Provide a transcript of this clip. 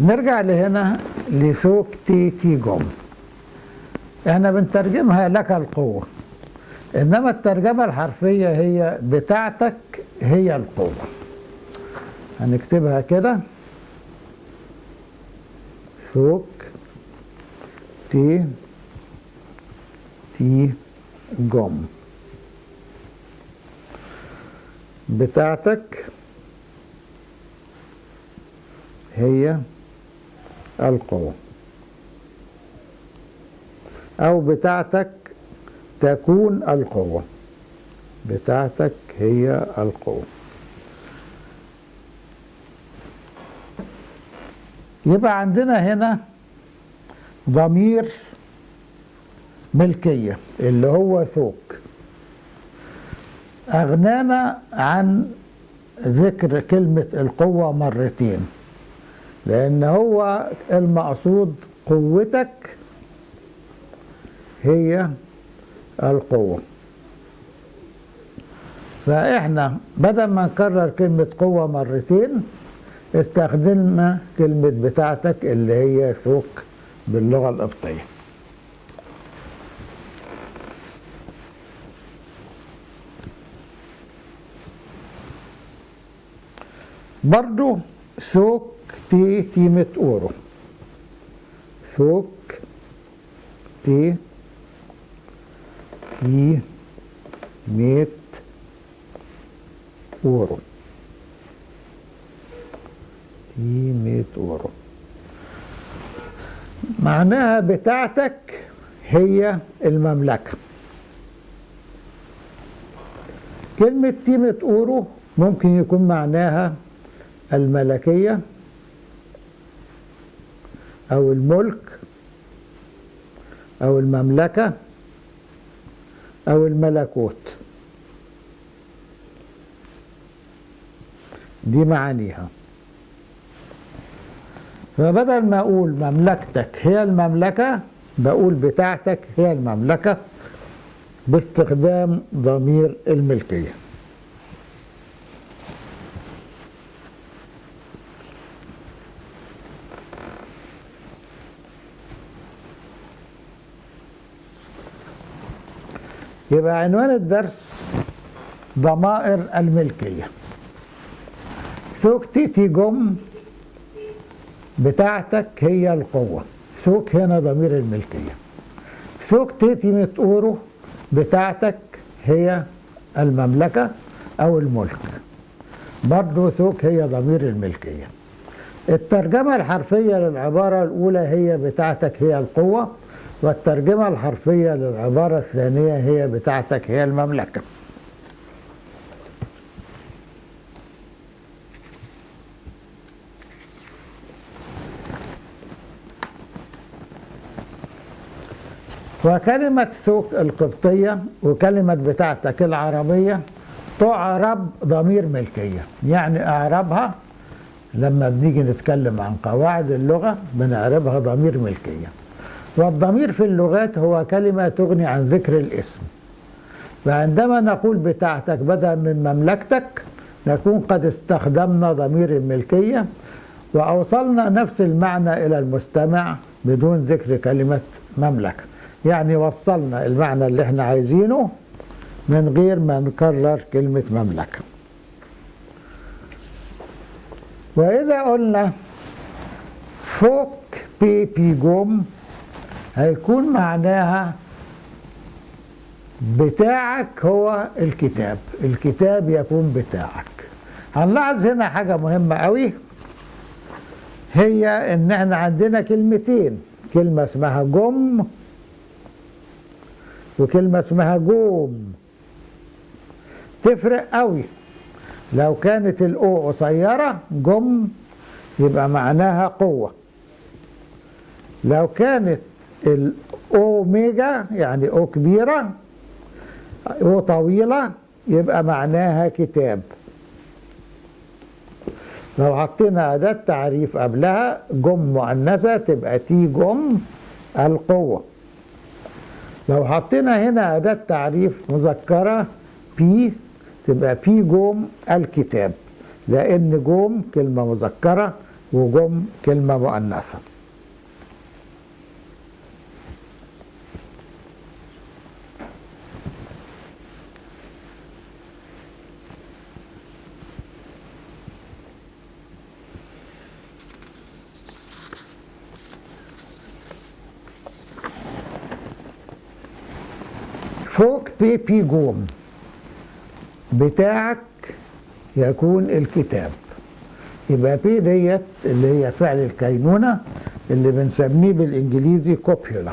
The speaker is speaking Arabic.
نرجع لهنا لسوق تي تي جم. احنا بنترجمها لك القوة، انما الترجمة الحرفية هي بتاعتك هي القوة. هنكتبها كده، سوق تي تي جم، بتاعتك هي القوة، أو بتاعتك تكون القوة، بتاعتك هي القوة. يبقى عندنا هنا ضمير ملكية اللي هو سوق، أغنانا عن ذكر كلمة القوة مرتين، لأن هو المقصود قوتك هي القوة. فإحنا بدل ما نكرر كلمة قوة مرتين استخدمنا كلمة بتاعتك اللي هي سوق باللغة القبطية. برضو سوق تي تيمة أورو، سوق تي تي ميت أورو، تي ميت أورو معناها بتاعتك هي المملكة. كلمة تيمة أورو ممكن يكون معناها الملكية أو الملك أو المملكة أو الملكوت، دي معانيها. فبدل ما أقول مملكتك هي المملكة بقول بتاعتك هي المملكة باستخدام ضمير الملكية. يبقى عنوان الدرس ضمائر الملكية. سوق تيتي جم بتاعتك هي القوة، سوق هنا ضمير الملكية. سوق تيتي متقورو بتاعتك هي المملكة أو الملك، برضو سوق هي ضمير الملكية. الترجمة الحرفية للعبارة الأولى هي بتاعتك هي القوة، والترجمة الحرفية للعبارة الثانية هي بتاعتك هي المملكة. وكلمة سوق القبطية وكلمة بتاعتك العربية تعرب ضمير ملكية، يعني أعربها لما بنيجي نتكلم عن قواعد اللغة بنعربها ضمير ملكية. والضمير في اللغات هو كلمة تغني عن ذكر الاسم، فعندما نقول بتاعتك بدل من مملكتك نكون قد استخدمنا ضمير الملكية وأوصلنا نفس المعنى إلى المستمع بدون ذكر كلمة مملكة، يعني وصلنا المعنى اللي احنا عايزينه من غير ما نكرر كلمة مملكة. وإذا قلنا فوق بي جوم هيكون معناها بتاعك هو الكتاب، الكتاب يكون بتاعك. هنلاحظ هنا حاجة مهمة قوي، هي ان احنا عندنا كلمتين، كلمة اسمها جم وكلمة اسمها جوم. تفرق قوي، لو كانت الأو قصيرة جم يبقى معناها قوة، لو كانت الأوميجا يعني أو كبيرة أو طويلة يبقى معناها كتاب. لو حطينا أداة تعريف قبلها جم مؤنثة تبقى تي جم القوة. لو حطينا هنا أداة تعريف مذكرة بي تبقى بي جوم الكتاب، لأن جوم كلمة مذكرة وجم كلمة مؤنثة. فوق بيبي جوم بتاعك يكون الكتاب. يبقى بي ديت اللي هي فعل الكينونة اللي بنسميه بالانجليزي كوبيولا.